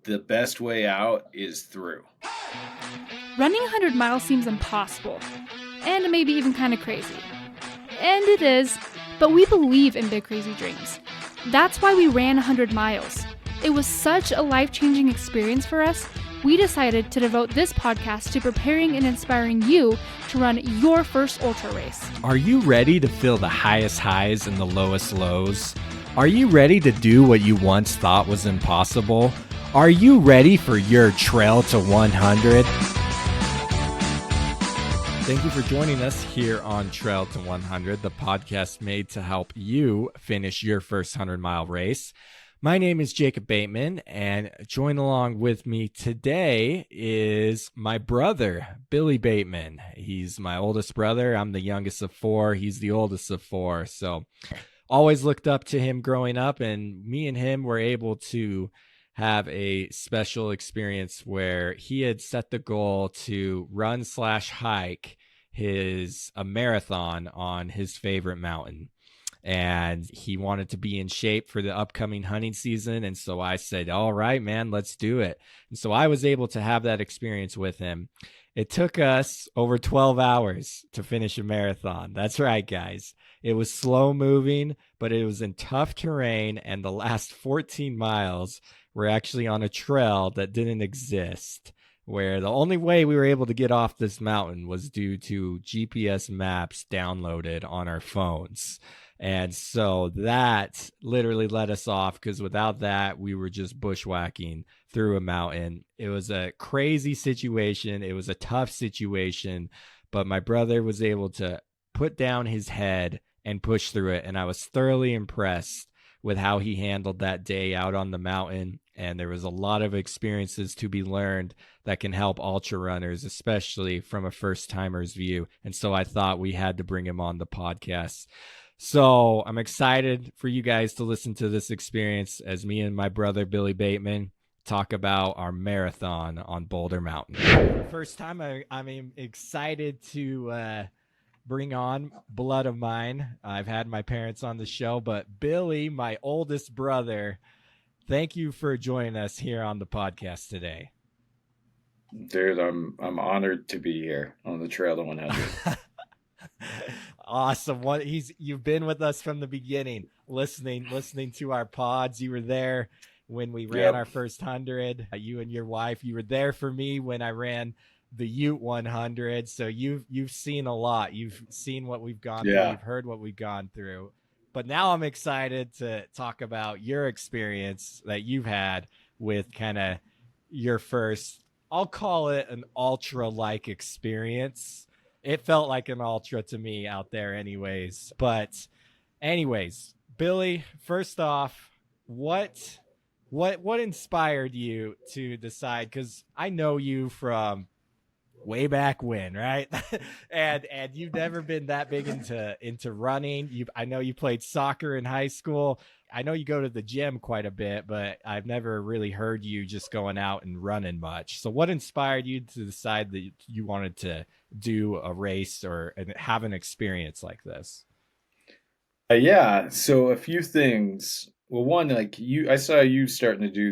the best way out is through. Running 100 miles seems impossible, and maybe even kind of crazy. And it is, but we believe in big crazy dreams. That's why we ran 100 miles. It was such a life-changing experience for us, we decided to devote this podcast to preparing and inspiring you to run your first ultra race. Are you ready to feel the highest highs and the lowest lows? Are you ready to do what you once thought was impossible? Are you ready for your trail to 100? Thank you for joining us here on Trail to 100, the podcast made to help you finish your first 100-mile race. My name is Jacob Bateman, and join along with me today is my brother, Billy Bateman. He's my oldest brother. I'm the youngest of four. He's the oldest of four. So always looked up to him growing up, and me and him were able to have a special experience where he had set the goal to run/hike a marathon on his favorite mountain. And he wanted to be in shape for the upcoming hunting season. And so I said, all right, man, let's do it. And so I was able to have that experience with him. It took us over 12 hours to finish a marathon. That's right, guys. It was slow moving, but it was in tough terrain. And the last 14 miles were actually on a trail that didn't exist, where the only way we were able to get off this mountain was due to GPS maps downloaded on our phones. And so that literally let us off, because without that, we were just bushwhacking through a mountain. It was a crazy situation. It was a tough situation, but my brother was able to put down his head and push through it. And I was thoroughly impressed with how he handled that day out on the mountain. And there was a lot of experiences to be learned that can help ultra runners, especially from a first timer's view. And so I thought we had to bring him on the podcast. So I'm excited for you guys to listen to this experience as me and my brother, Billy Bateman, talk about our marathon on Boulder Mountain. First time I'm excited to bring on Blood of Mine. I've had my parents on the show, but Billy, my oldest brother, thank you for joining us here on the podcast today. Dude, I'm honored to be here on the Trail to 100. Awesome. You've been with us from the beginning, listening to our pods. You were there when we ran our first 100. You and your wife, you were there for me when I ran the Ute 100. So you've seen a lot. You've seen what we've gone through. You've heard what we've gone through. But now I'm excited to talk about your experience that you've had with kind of your first, I'll call it an ultra-like experience. It felt like an ultra to me out there anyways. But anyways, Billy, first off, what inspired you to decide? Because I know you from way back when, right? and you've never been that big into running. I know you played soccer in high school. I know you go to the gym quite a bit, but I've never really heard you just going out and running much. So what inspired you to decide that you wanted to do a race or have an experience like this? So a few things. Well, one, like I saw you starting to do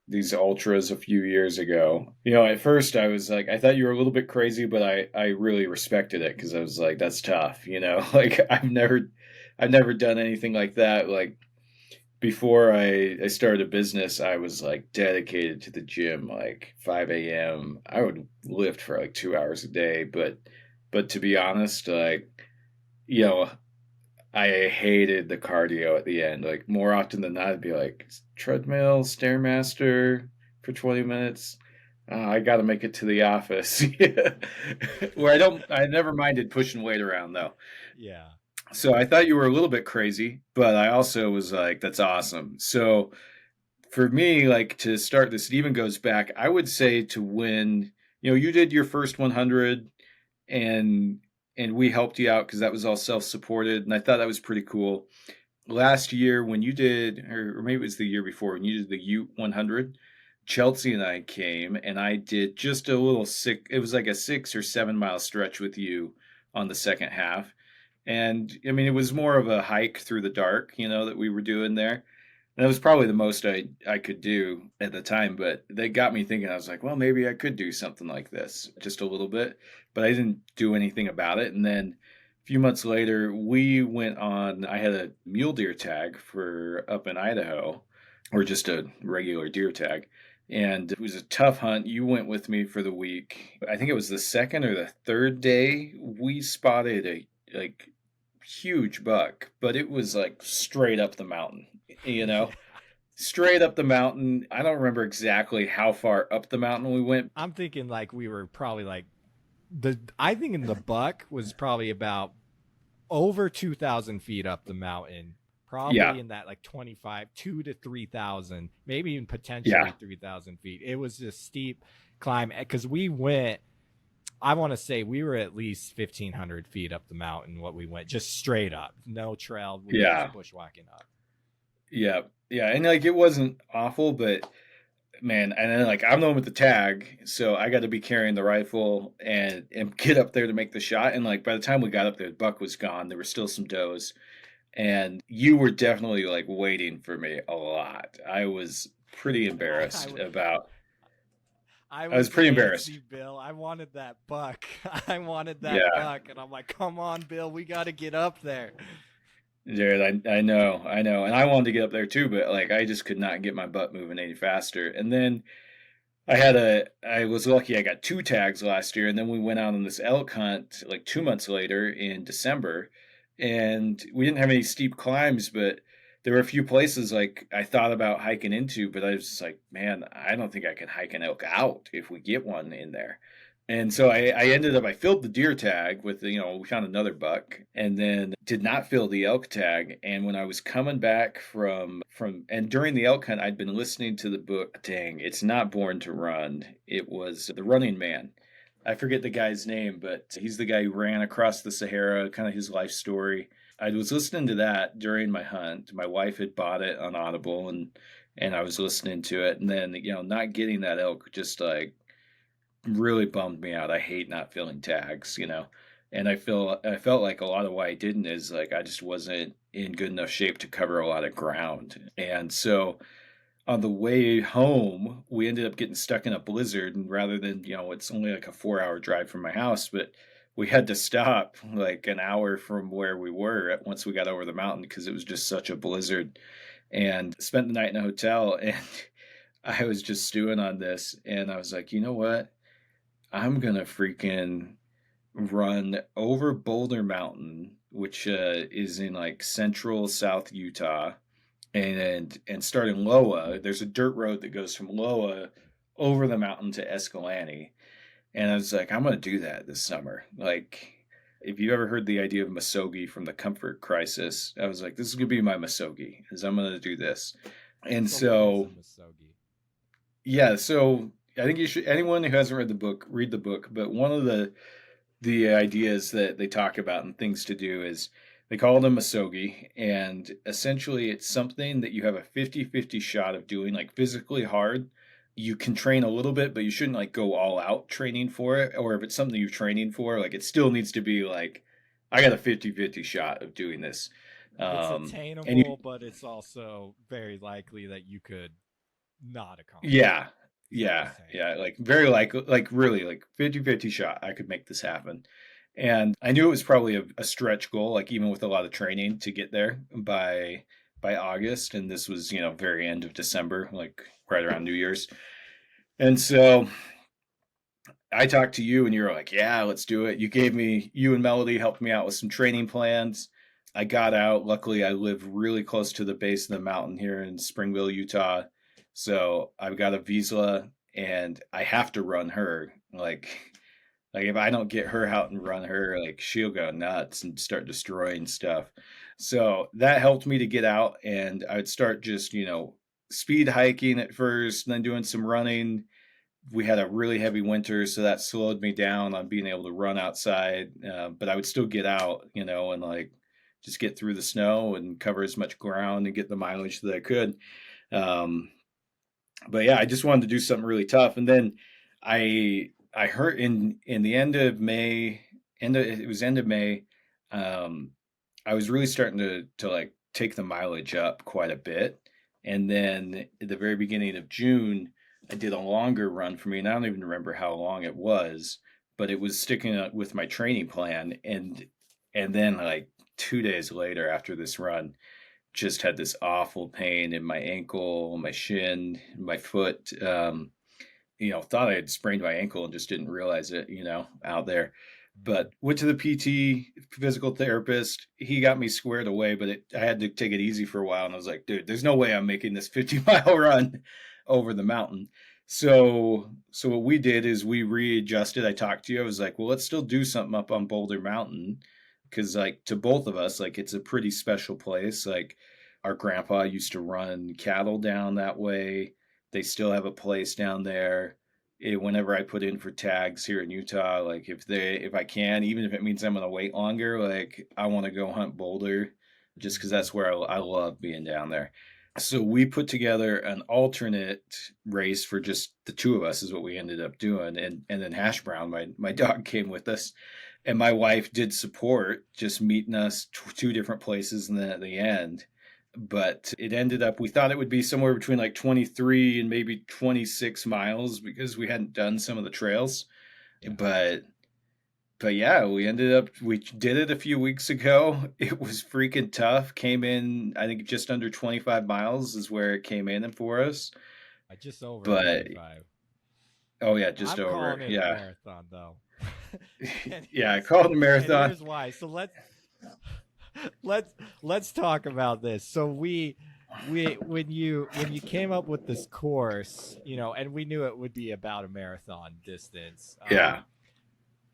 these ultras a few years ago. At first I was like, I thought you were a little bit crazy, but I really respected it, because I was like, that's tough, like I've never done anything like that. Like, before I started a business, I was like dedicated to the gym, like 5 a.m. I would lift for like 2 hours a day. But to be honest, like, I hated the cardio at the end. Like, more often than not, I'd be like, treadmill, Stairmaster for 20 minutes. I got to make it to the office. Where I never minded pushing weight around though. Yeah. So I thought you were a little bit crazy, but I also was like, that's awesome. So for me, like, to start this, it even goes back, I would say, to when, you did your first 100 and we helped you out because that was all self-supported. And I thought that was pretty cool. Last year when you did, or maybe it was the year before, when you did the Ute 100, Chelsea and I came and I did just a little it was like a 6 or 7 mile stretch with you on the second half. And I mean, it was more of a hike through the dark, that we were doing there. that was probably the most I could do at the time, but they got me thinking. I was like, well, maybe I could do something like this just a little bit, but I didn't do anything about it. And then a few months later, we went on, I had a mule deer tag for up in Idaho, or just a regular deer tag. And it was a tough hunt. You went with me for the week. I think it was the second or the third day we spotted a like huge buck, but it was like straight up the mountain, you Yeah. know, straight up the mountain. I don't remember exactly how far up the mountain we went. I'm thinking like we were probably like I think in the buck was probably about over 2,000 feet up the mountain, Yeah, probably in that like 25, 2 to 3,000, maybe even yeah, potentially 3,000 feet. It was a steep climb because we went, I want to say we were at least 1,500 feet up the mountain. What we went just straight up, no trail. We were yeah, just bushwhacking up. yeah, yeah. And like it wasn't awful, but man, and then like I'm the one with the tag, so I got to be carrying the rifle and get up there to make the shot. And like by the time we got up there, the buck was gone. There were still some does, and you were definitely like waiting for me a lot. I was pretty I, embarrassed about. I I was was pretty embarrassed. antsy, Bill. I wanted that buck. I wanted that Yeah, buck. And I'm like, come on, Bill. We got to get up there. Jared, I know, and I wanted to get up there too, but like I just could not get my butt moving any faster. And then I was lucky I got two tags last year, and then we went out on this elk hunt like 2 months later in December, and we didn't have any steep climbs, but there were a few places like I thought about hiking into, but I was just like, man, I don't think I can hike an elk out if we get one in there. And so I ended up I filled the deer tag with we found another buck and then did not fill the elk tag. And when I was coming back from and during the elk hunt I'd been listening to the book, dang, it's not Born to Run. It was The Running Man. I forget the guy's name, but he's the guy who ran across the Sahara, kind of his life story. I was listening to that during my hunt. My wife had bought it on Audible and I was listening to it and then not getting that elk just like really bummed me out. I hate not filling tags. And I felt like a lot of why I didn't is like I just wasn't in good enough shape to cover a lot of ground. And so on the way home, we ended up getting stuck in a blizzard and rather than, it's only like a 4-hour drive from my house, but we had to stop like an hour from where we were once we got over the mountain because it was just such a blizzard and spent the night in a hotel and I was just stewing on this and I was like, you know what? I'm gonna freaking run over Boulder Mountain, which is in like central South Utah, and start in Loa. There's a dirt road that goes from Loa over the mountain to Escalante, and I was like, I'm gonna do that this summer. Like, if you ever heard the idea of Muskogee from the Comfort Crisis, I was like, this is gonna be my Muskogee, is I'm gonna do this. And So what is a so Muskogee? yeah, so I think you should anyone who hasn't read the book, read the book. But one of the ideas that they talk about and things to do is they call them Muskogee, and essentially it's something that you have a 50-50 shot of doing like physically hard. You can train a little bit, but you shouldn't like go all out training for it. Or if it's something you're training for, like it still needs to be like, I got a 50-50 shot of doing this. It's And you attainable, but it's also very likely that you could not accomplish Yeah. it. Is what you're Yeah. saying. Yeah. Like very likely, like really like 50-50 shot. I could make this happen. And I knew it was probably a stretch goal, like even with a lot of training to get there by August. And this was, very end of December, like right around New Year's. And so I talked to you and you were like, yeah, let's do it. You and Melody helped me out with some training plans. I got out. Luckily, I live really close to the base of the mountain here in Springville, Utah. So I've got a Vizsla and I have to run her. Like if I don't get her out and run her, like she'll go nuts and start destroying stuff. So that helped me to get out and I would start just, speed hiking at first, and then doing some running. We had a really heavy winter, so that slowed me down on being able to run outside. But I would still get out, and like just get through the snow and cover as much ground and get the mileage that I could. Um, but yeah, I just wanted to do something really tough. And then I heard in the end of May, it was end of May. Um, I was really starting to like take the mileage up quite a bit. And then at the very beginning of June, I did a longer run for me, and I don't even remember how long it was, but it was sticking out with my training plan. And then like 2 days later after this run, just had this awful pain in my ankle, my shin, my foot. Thought I had sprained my ankle and just didn't realize it, out there. But went to the PT, physical therapist. He got me squared away, but I had to take it easy for a while. And I was like, dude, there's no way I'm making this 50-mile run over the mountain. So what we did is we readjusted. I talked to you. I was like, well, let's still do something up on Boulder Mountain. Cause like to both of us, like it's a pretty special place. Like our grandpa used to run cattle down that way. They still have a place down there. Whenever I put in for tags here in Utah, like if I can, even if it means I'm gonna wait longer, like I want to go hunt Boulder, just because that's where I love being down there. So we put together an alternate race for just the two of us, is what we ended up doing, and then Hash Brown, my dog, came with us, and my wife did support, just meeting us two different places, and then at the end. But it ended up, we thought it would be somewhere between like 23 and maybe 26 miles because we hadn't done some of the trails. Yeah. But yeah, we did it a few weeks ago. It was freaking tough. Came in, I think just under 25 miles is where it came in for us. Just over But 25. Oh yeah, just I'm over. calling it Yeah. A marathon though. Yeah, I called it a marathon. And here's why. So let's talk about this. So when you came up with this course, and we knew it would be about a marathon distance. Yeah.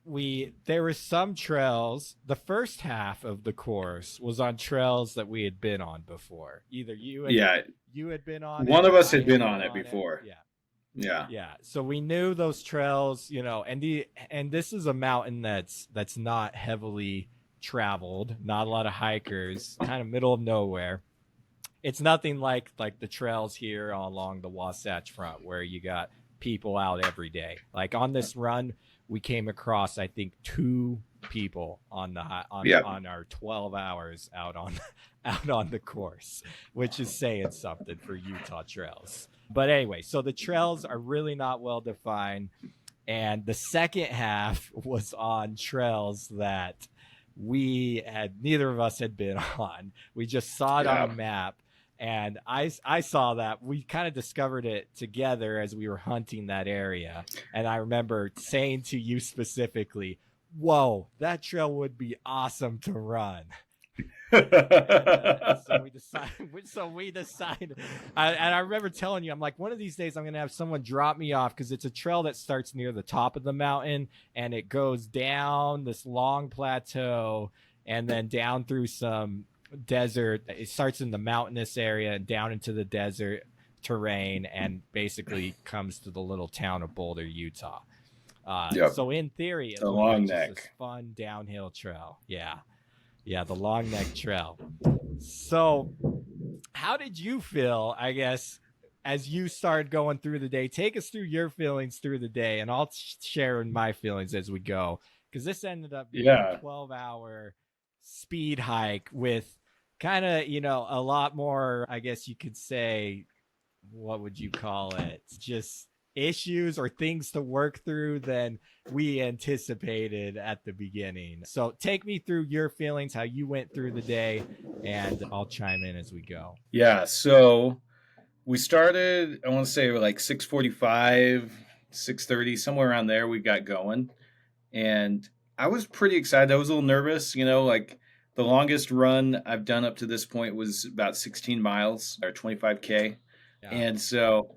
There were some trails. The first half of the course was on trails that we had been on before. Either you had been on one it, of us I had been on it before. Yeah. So we knew those trails, and this is a mountain that's not heavily traveled, not a lot of hikers, kind of middle of nowhere. It's nothing like the trails here along the Wasatch Front where you got people out every day. Like on this run, we came across, I think, 2 people on our 12 hours out on the course, which is saying something for Utah trails. But anyway, so the trails are really not well defined, and the second half was on trails that neither of us had been on. We just saw it on a map. And I saw that. We kind of discovered it together as we were hunting that area. And I remember saying to you specifically, whoa, that trail would be awesome to run. So we decided. And I remember telling you, I'm like, one of these days I'm going to have someone drop me off, because it's a trail that starts near the top of the mountain and it goes down this long plateau and then down through some desert. It starts in the mountainous area and down into the desert terrain and basically comes to the little town of Boulder, Utah. So in theory, it Long looks like Neck, just a fun downhill trail. Yeah, the Long Neck Trail. So how did you feel, I guess, as you started going through the day? Take us through your feelings through the day, and I'll share my feelings as we go, because this ended up being a 12-hour speed hike with kind of, a lot more, I guess you could say, what would you call it? Just issues or things to work through than we anticipated at the beginning. So take me through your feelings, how you went through the day, and I'll chime in as we go. Yeah. So we started, I want to say like 6:45, 6:30, somewhere around there we got going. And I was pretty excited. I was a little nervous, like the longest run I've done up to this point was about 16 miles or 25K. Yeah. And so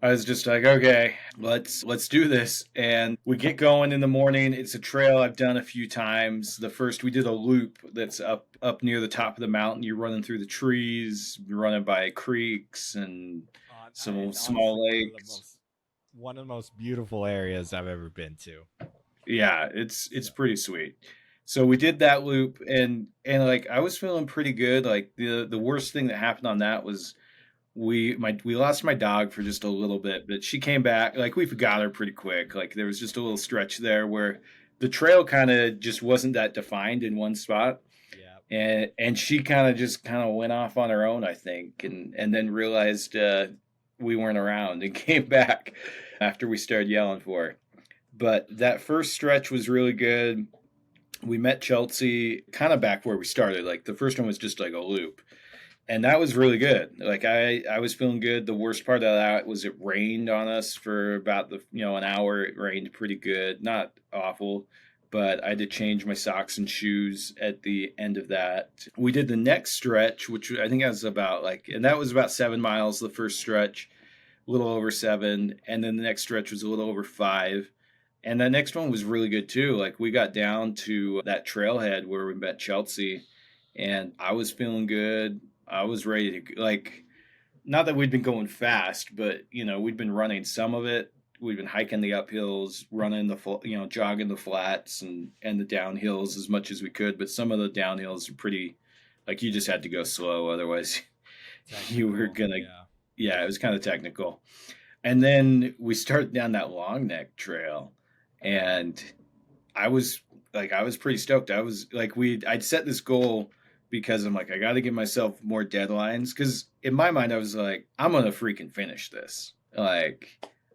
I was just like, okay, let's do this. And we get going in the morning. It's a trail I've done a few times. We did a loop that's up near the top of the mountain. You're running through the trees, you're running by creeks and some small lakes. One of the most beautiful areas I've ever been to. Yeah, it's pretty sweet. So we did that loop, and like I was feeling pretty good. Like the worst thing that happened on that was we lost my dog for just a little bit, but she came back. Like we forgot her pretty quick. Like there was just a little stretch there where the trail kind of just wasn't that defined in one spot. Yeah. And she kind of went off on her own, I think, and then realized we weren't around and came back after we started yelling for her. But that first stretch was really good. We met Chelsea kind of back where we started. Like the first one was just like a loop, and that was really good. Like I was feeling good. The worst part of that was it rained on us for about an hour. It rained pretty good, not awful, but I had to change my socks and shoes at the end of that. We did the next stretch, which I think was about and that was about 7 miles. The first stretch, a little over 7, and then the next stretch was a little over 5. And that next one was really good too. Like we got down to that trailhead where we met Chelsea, and I was feeling good. I was ready to not that we'd been going fast, but we'd been running some of it. We'd been hiking the uphills, running jogging the flats and the downhills as much as we could. But some of the downhills are pretty, like you just had to go slow, otherwise you were gonna, Yeah. yeah, it was kind of technical. And then we started down that long neck trail, and I was pretty stoked. I was like, I'd set this goal because I'm like, I got to give myself more deadlines. Because in my mind, I was like, I'm gonna freaking finish this. Like,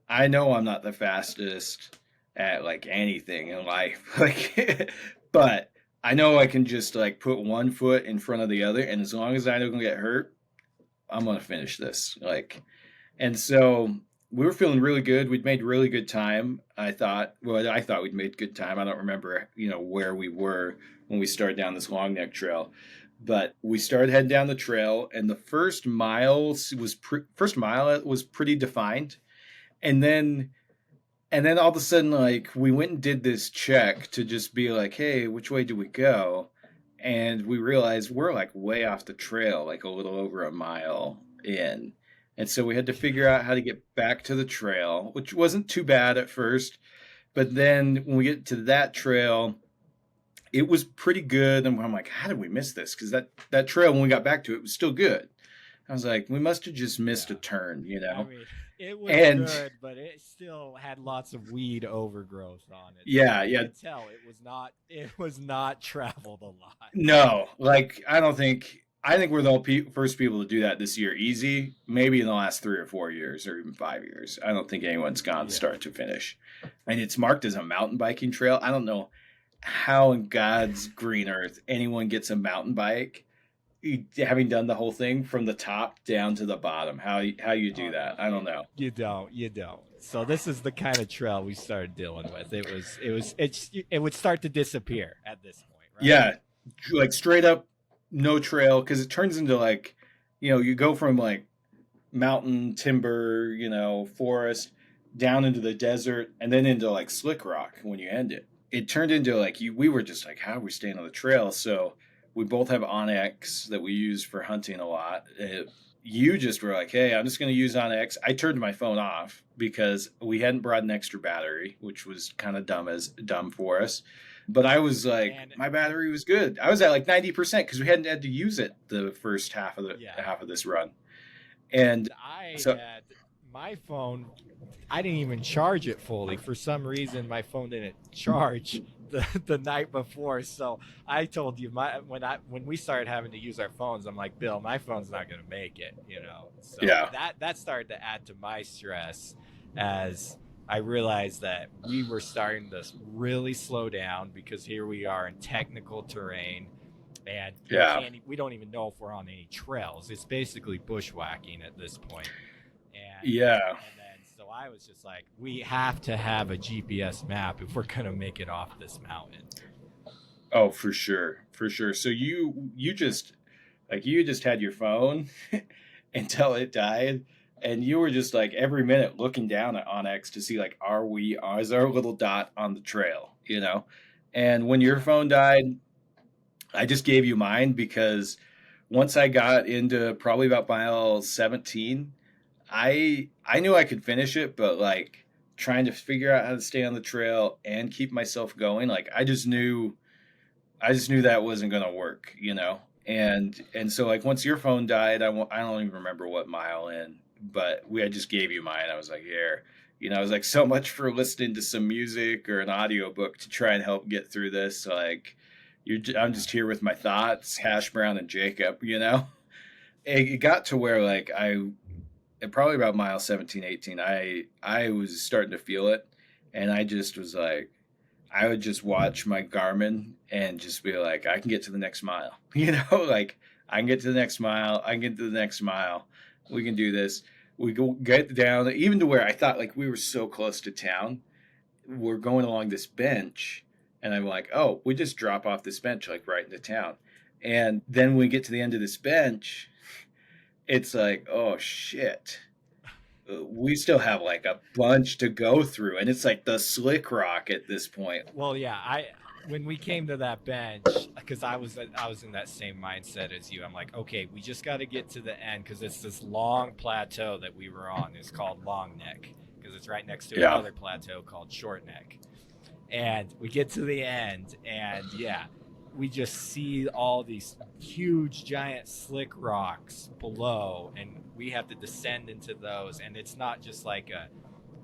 I know I'm not the fastest at like anything in life, but I know I can just like put one foot in front of the other, and as long as I don't get hurt, I'm gonna finish this. And so we were feeling really good. We'd made really good time. I thought we'd made good time. I don't remember, where we were when we started down this long neck trail, but we started heading down the trail, and the first mile it was pretty defined, and then all of a sudden, like we went and did this check to just be like, hey, which way do we go? And we realized we're like way off the trail, like a little over a mile in. And so we had to figure out how to get back to the trail, which wasn't too bad at first. But then when we get to that trail, it was pretty good. And I'm like, how did we miss this? Because that trail, when we got back to it, was still good. I was like, we must have just missed a Yeah. turn, I mean, it was And good, but it still had lots of weed overgrowth on it. So yeah, you yeah, could tell it was not traveled a lot. no, like I think we're the first people to do that this year, easy. Maybe in the last 3 or 4 years, or even 5 years. I don't think anyone's gone Yeah. start to finish, and it's marked as a mountain biking trail. I don't know how in God's green earth anyone gets a mountain bike, having done the whole thing from the top down to the bottom. How you do Oh that? no, I don't know. you don't. So this is the kind of trail we started dealing with. It would start to disappear at this point, right? Yeah, like straight up no trail, because it turns into like, you go from like mountain timber, forest down into the desert and then into like slick rock when you end it. It turned into like we were just like, how are we staying on the trail? So we both have Onyx that we use for hunting a lot. You just were like, hey, I'm just going to use Onyx. I turned my phone off because we hadn't brought an extra battery, which was kind of dumb for us. But I was like, And my battery was good. I was at like 90% because we hadn't had to use it the first yeah, half of this run. And and I so had my phone. I didn't even charge it fully. For some reason, my phone didn't charge the night before. So I told you when we started having to use our phones, I'm like, Bill, my phone's not going to make it. So yeah, that started to add to my stress as I realized that we were starting to really slow down because here we are in technical terrain. And yeah, we don't even know if we're on any trails. It's basically bushwhacking at this point. yeah. And then so I was just like, we have to have a GPS map if we're gonna make it off this mountain. Oh, for sure, for sure. So you just had your phone until it died, and you were just like every minute looking down at Onyx to see like, is our little dot on the trail? And when your Yeah. phone died, I just gave you mine because once I got into probably about mile 17, I knew I could finish it, but like trying to figure out how to stay on the trail and keep myself going, like I just knew that wasn't gonna work. And so like once your phone died, I don't even remember what mile in, but I just gave you mine. I was like, here, I was like, so much for listening to some music or an audiobook to try and help get through this. Like, I'm just here with my thoughts, Hash Brown and Jacob. It got to where like at probably about mile 17, 18, I was starting to feel it, and I just was like, I would just watch my Garmin and just be like, I can get to the next mile. Like I can get to the next mile. I can get to the next mile. We can do this. We go get down, even to where I thought like we were so close to town. We're going along this bench, and I'm like, oh, we just drop off this bench like right into town. And then when we get to the end of this bench, it's like, oh shit, we still have like a bunch to go through, and it's like the slick rock at this point. Well, yeah, when we came to that bench, because I was in that same mindset as you. I'm like, okay, we just got to get to the end because it's this long plateau that we were on. It's called Long Neck because it's right next to another plateau called Short Neck. And we get to the end, and yeah, we just see all these huge, giant, slick rocks below, and we have to descend into those. And it's not just like a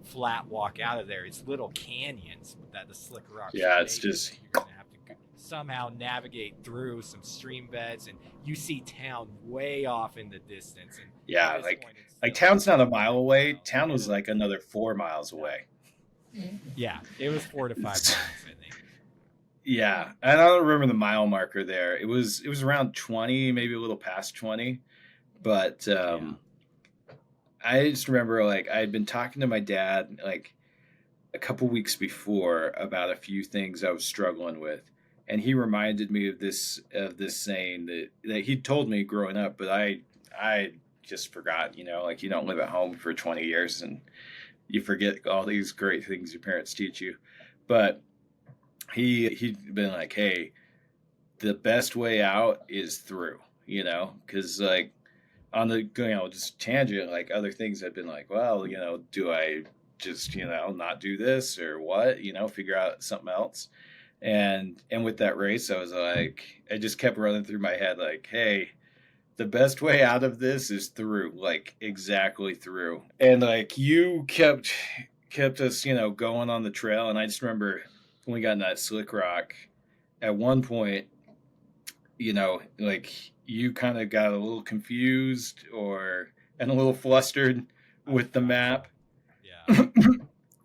flat walk out of there; it's little canyons that the slick rocks. Yeah, it's just you're gonna have to somehow navigate through some stream beds, and you see town way off in the distance. And yeah, like town's not a mile away. Town was like another 4 miles away. Yeah, it was 4 to 5 miles, I think. Yeah, and I don't remember the mile marker there. It was around 20, maybe a little past 20, but I just remember like I had been talking to my dad like a couple weeks before about a few things I was struggling with, and he reminded me of this saying that he told me growing up, but I just forgot. Like you don't live at home for 20 years and you forget all these great things your parents teach you. But he'd been like, hey, the best way out is through, because like on the just tangent, like other things I've been like, well, do I just not do this or what, figure out something else. And with that race, I was like, I just kept running through my head like, hey, the best way out of this is through, like exactly through. And like you kept us, going on the trail. And I just remember when we got in that slick rock, at one point, like you kind of got a little confused and a little flustered with the map. Yeah.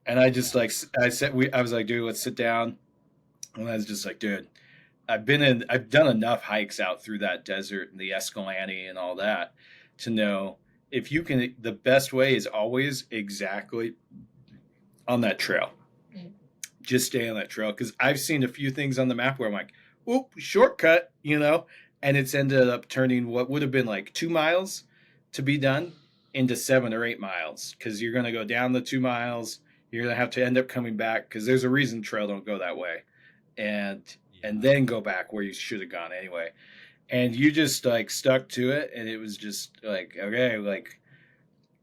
And I just like, I was like, dude, let's sit down. And I was just like, dude, I've done enough hikes out through that desert and the Escalante and all that to know the best way is always exactly on that trail. Just stay on that trail. Cause I've seen a few things on the map where I'm like, whoop, shortcut, and it's ended up turning what would have been like 2 miles to be done into 7 or 8 miles. Cause you're going to go down the 2 miles. You're going to have to end up coming back. Cause there's a reason trail don't go that way. And then go back where you should have gone anyway. And you just like stuck to it. And it was just like, okay, like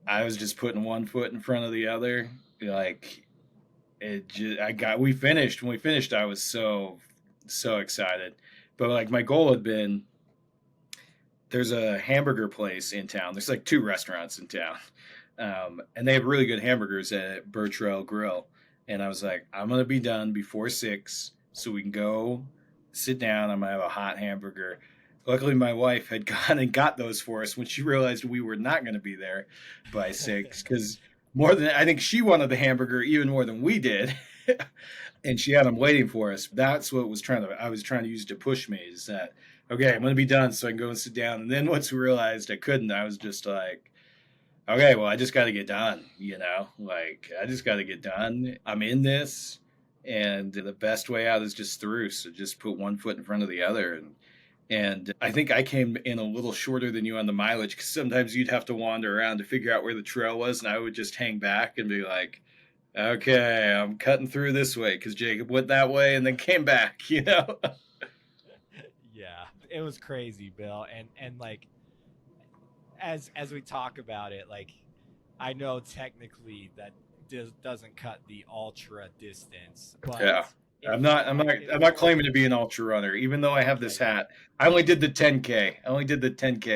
I was just putting one foot in front of the other. Like we finished. When we finished, I was so excited. But like my goal had been, there's a hamburger place in town. There's like 2 restaurants in town. And they have really good hamburgers at Burtrell Grill. And I was like, I'm going to be done before 6. So we can go sit down. I'm going to have a hot hamburger. Luckily, my wife had gone and got those for us when she realized we were not going to be there by 6. Because I think she wanted the hamburger even more than we did. And she had them waiting for us. That's what I was trying to use to push me, is that, okay, I'm going to be done so I can go and sit down. And then once we realized I couldn't, I was just like, okay, well, I just got to get done, like I just got to get done. I'm in this. And the best way out is just through. So just put one foot in front of the other. And I think I came in a little shorter than you on the mileage, because sometimes you'd have to wander around to figure out where the trail was. And I would just hang back and be like, okay, I'm cutting through this way because Jacob went that way and then came back, Yeah, it was crazy, Bill. And like, as we talk about it, like, I know technically that doesn't cut the ultra distance, but yeah, I'm not claiming to be an ultra runner, even though I have this hat. I only did the 10K.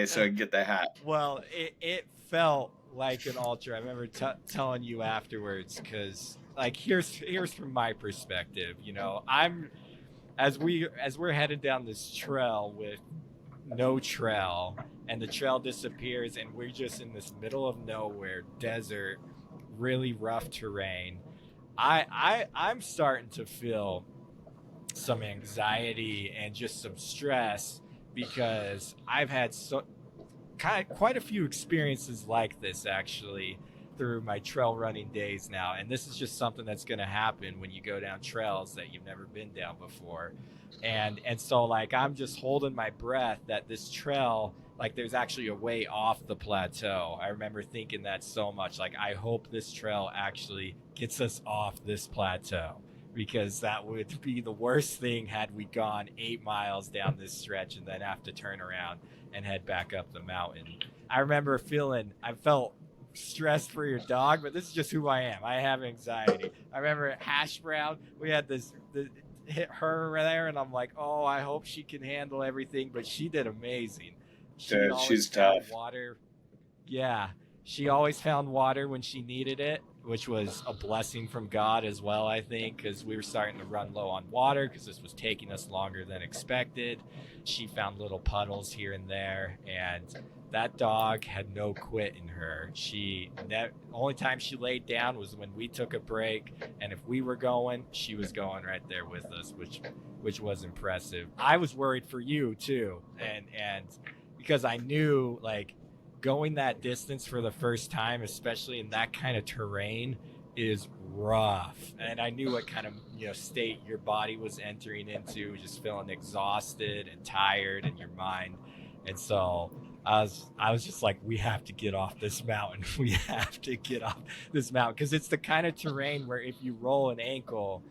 So I could get the hat. Well, it felt like an ultra. I remember telling you afterwards, because like here's from my perspective, as we're headed down this trail with no trail, and the trail disappears, and we're just in this middle of nowhere desert, really rough terrain. I'm starting to feel some anxiety and just some stress because I've had quite a few experiences like this actually through my trail running days now, and this is just something that's going to happen when you go down trails that you've never been down before. And so like I'm just holding my breath that this trail, like there's actually a way off the plateau. I remember thinking that so much, like I hope this trail actually gets us off this plateau, because that would be the worst thing had we gone 8 miles down this stretch and then have to turn around and head back up the mountain. I felt stressed for your dog, but this is just who I am. I have anxiety. I remember at Hash Brown, we had hit her there, and I'm like, oh, I hope she can handle everything, but she did amazing. She Dude, always she's found tough. water. Yeah, she always found water when she needed it, which was a blessing from God as well, I think, because we were starting to run low on water because this was taking us longer than expected. She found little puddles here and there, and that dog had no quit in her. The only time she laid down was when we took a break, and if we were going, she was going right there with us, which was impressive. I was worried for you too, and because I knew like going that distance for the first time, especially in that kind of terrain, is rough. And I knew what kind of state your body was entering into, just feeling exhausted and tired in your mind. And so I was just like, we have to get off this mountain. We have to get off this mountain, because it's the kind of terrain where if you roll an ankle,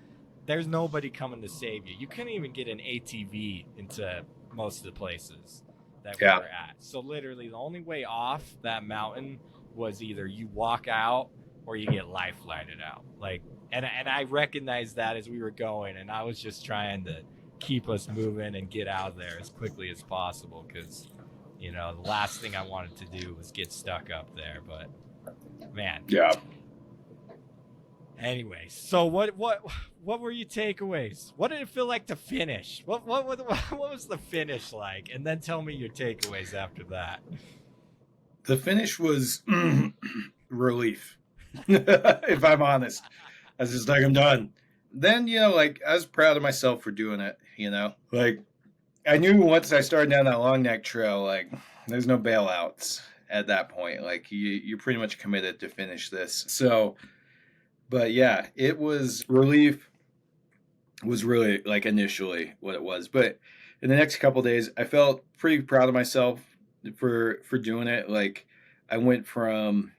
there's nobody coming to save you. You couldn't even get an ATV into most of the places that we Yeah. were at. So literally the only way off that mountain was either you walk out or you get life flighted out. Like, and I recognized that as we were going, and I was just trying to keep us moving and get out of there as quickly as possible, because the last thing I wanted to do was get stuck up there. But man, Yeah. anyway, so what were your takeaways? What did it feel like to finish? What was the finish like? And then tell me your takeaways after that. The finish was relief. If I'm honest, I was just like, I'm done. Then, like I was proud of myself for doing it, like I knew once I started down that long neck trail, like there's no bailouts at that point. Like you're pretty much committed to finish this. So, but yeah, it was relief was really like initially what it was. But in the next couple of days, I felt pretty proud of myself for doing it. Like I went from,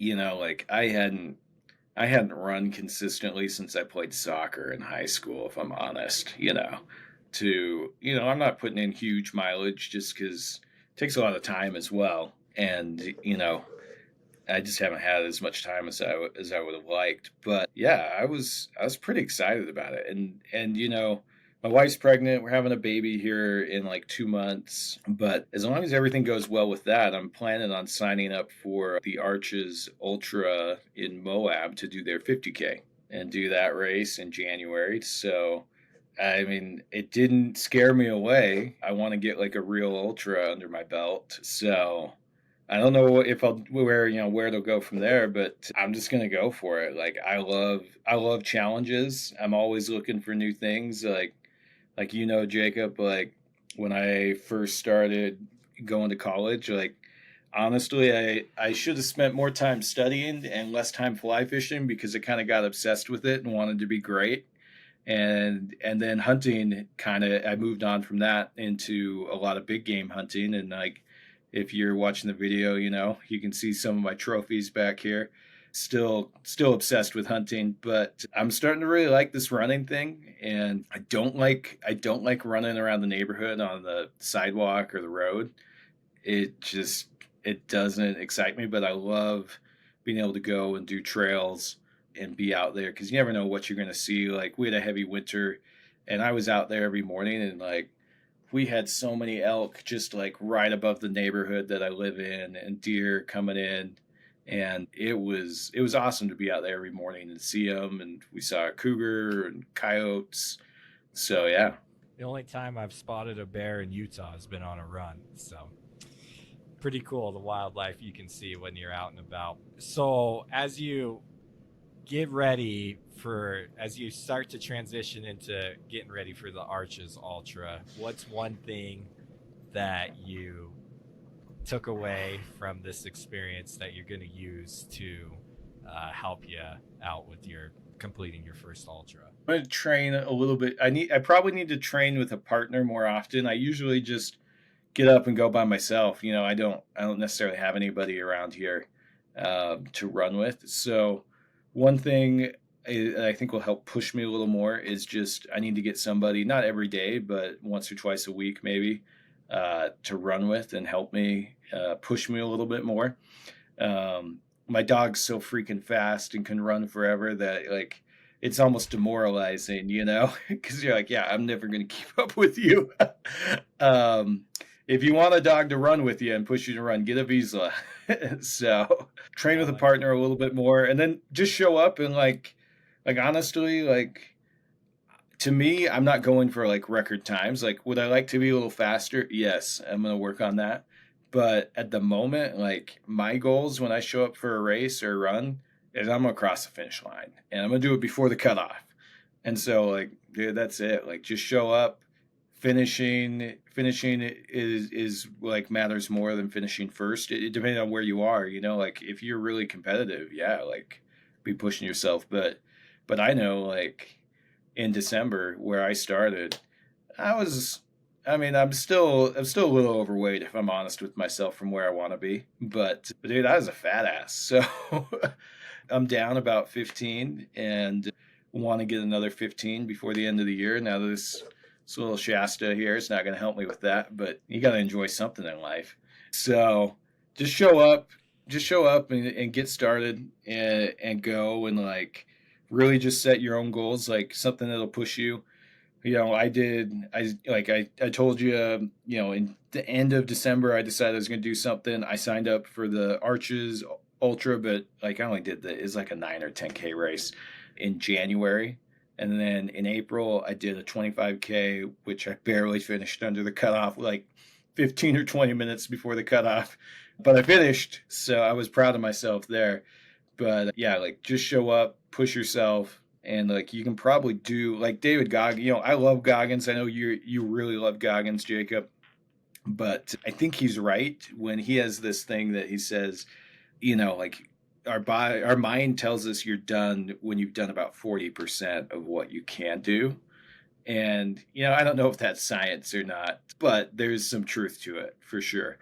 like I hadn't run consistently since I played soccer in high school, if I'm honest, to, I'm not putting in huge mileage just because it takes a lot of time as well. And, I just haven't had as much time as I would have liked. But yeah, I was pretty excited about it. And my wife's pregnant. We're having a baby here in like 2 months. But as long as everything goes well with that, I'm planning on signing up for the Arches Ultra in Moab to do their 50K and do that race in January. So I mean, it didn't scare me away. I want to get like a real ultra under my belt. So I don't know if I'll where to go from there, but I'm just gonna go for it. Like I love challenges. I'm always looking for new things. Like Jacob, like when I first started going to college, like honestly, I should have spent more time studying and less time fly fishing because I kind of got obsessed with it and wanted to be great. And then hunting, kind of I moved on from that into a lot of big game hunting. And like if you're watching the video, you can see some of my trophies back here. Still obsessed with hunting, but I'm starting to really like this running thing. And I don't like running around the neighborhood on the sidewalk or the road. It doesn't excite me, but I love being able to go and do trails and be out there, because you never know what you're going to see. Like we had a heavy winter and I was out there every morning, and like we had so many elk just like right above the neighborhood that I live in, and deer coming in, and it was awesome to be out there every morning and see them. And we saw a cougar and coyotes, So yeah. The only time I've spotted a bear in Utah has been on a run. So pretty cool, the wildlife you can see when you're out and about. So as you as you start to transition into getting ready for the Arches Ultra, what's one thing that you took away from this experience that you're going to use to help you out with your completing your first ultra? I'm going to train a little bit. I probably need to train with a partner more often. I usually just get up and go by myself. I don't necessarily have anybody around here to run with. So one thing I think will help push me a little more is just I need to get somebody, not every day, but once or twice a week maybe, to run with and help me push me a little bit more. My dog's so freaking fast and can run forever that like it's almost demoralizing, because you're like, yeah, I'm never going to keep up with you. um, if you want a dog to run with you and push you to run, get a Vizsla. So train with a partner a little bit more, and then just show up and like honestly, like to me, I'm not going for like record times. Like, would I like to be a little faster? Yes, I'm going to work on that. But at the moment, like my goals when I show up for a race or a run is I'm going to cross the finish line and I'm going to do it before the cutoff. And so like, dude, that's it. Like just show up. Finishing is like matters more than finishing first. It depending on where you are, like if you're really competitive, yeah, like be pushing yourself. But I know like in December where I started, I was I mean, I'm still a little overweight if I'm honest with myself from where I want to be. But dude, I was a fat ass. So I'm down about 15 and want to get another 15 before the end of the year. Now this little Shasta here is not going to help me with that, but you got to enjoy something in life. So just show up and get started and go and like really just set your own goals, like something that'll push you. I told you, in the end of December, I decided I was going to do something. I signed up for the Arches Ultra, but like I only did it's like a 9 or 10K race in January. And then in April, I did a 25K, which I barely finished under the cutoff, like 15 or 20 minutes before the cutoff. But I finished, so I was proud of myself there. But yeah, like just show up, push yourself, and like you can probably do like David Goggins. I love Goggins. I know you really love Goggins, Jacob. But I think he's right when he has this thing that he says, like our mind tells us you're done when you've done about 40% of what you can do. And I don't know if that's science or not, but there's some truth to it for sure.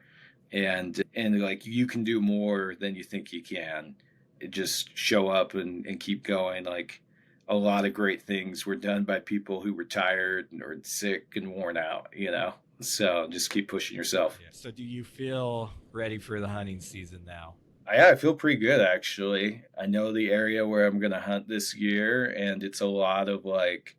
And like you can do more than you think you can. Just show up and keep going. Like a lot of great things were done by people who were tired or sick and worn out, So just keep pushing yourself. Yeah. So do you feel ready for the hunting season now? Yeah, I feel pretty good actually. I know the area where I'm going to hunt this year, and it's a lot of like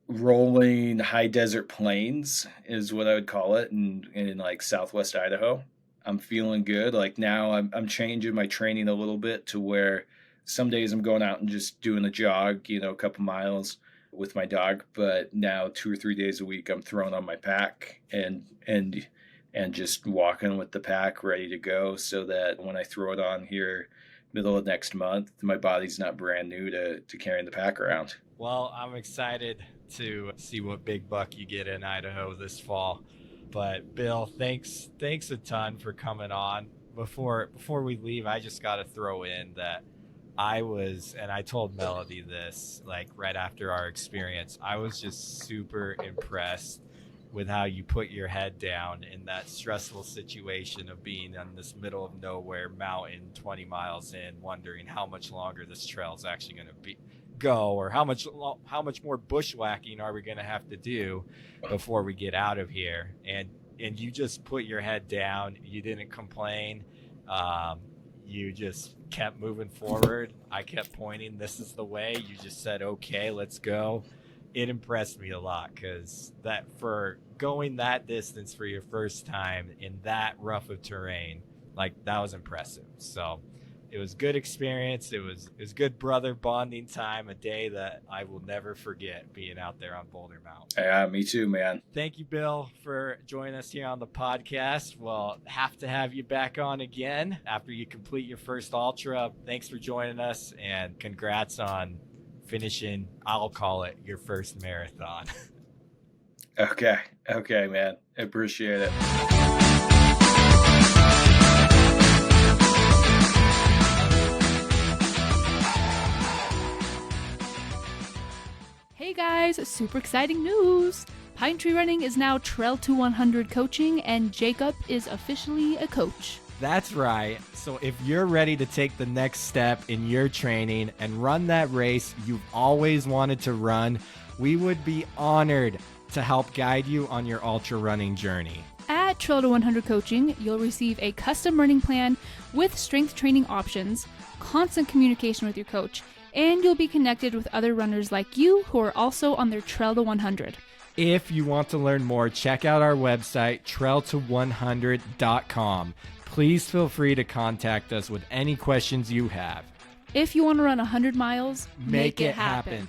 rolling high desert plains is what I would call it in like southwest Idaho. I'm feeling good. Like now I'm changing my training a little bit to where some days I'm going out and just doing a jog, a couple miles with my dog, but now 2 or 3 days a week I'm throwing on my pack and just walking with the pack ready to go so that when I throw it on here middle of next month, my body's not brand new to carrying the pack around. Well, I'm excited to see what big buck you get in Idaho this fall. But Bill, thanks a ton for coming on. Before we leave, I just got to throw in that I told Melody this like right after our experience, I was just super impressed with how you put your head down in that stressful situation of being on this middle of nowhere mountain 20 miles in, wondering how much longer this trail is actually going to go, or how much more bushwhacking are we going to have to do before we get out of here. And you just put your head down. You didn't complain. You just kept moving forward. I kept pointing, this is the way. You just said, okay, let's go. It impressed me a lot, because that for going that distance for your first time in that rough of terrain, like that was impressive. So It was good experience. It was good brother bonding time, a day that I will never forget being out there on Boulder Mountain. Yeah, me too, man. Thank you, Bill, for joining us here on the podcast. We'll have to have you back on again after you complete your first ultra. Thanks for joining us, and congrats on finishing, I'll call it, your first marathon. Okay, man. I appreciate it. Hey guys, super exciting news! Pine Tree Running is now Trail to 100 coaching, and Jacob is officially a coach. That's right. So if you're ready to take the next step in your training and run that race you've always wanted to run, we would be honored to help guide you on your ultra running journey. At Trail to 100 Coaching, you'll receive a custom running plan with strength training options, constant communication with your coach, and you'll be connected with other runners like you who are also on their Trail to 100. If you want to learn more, check out our website, trailto100.com. Please feel free to contact us with any questions you have. If you want to run 100 miles, Make it happen.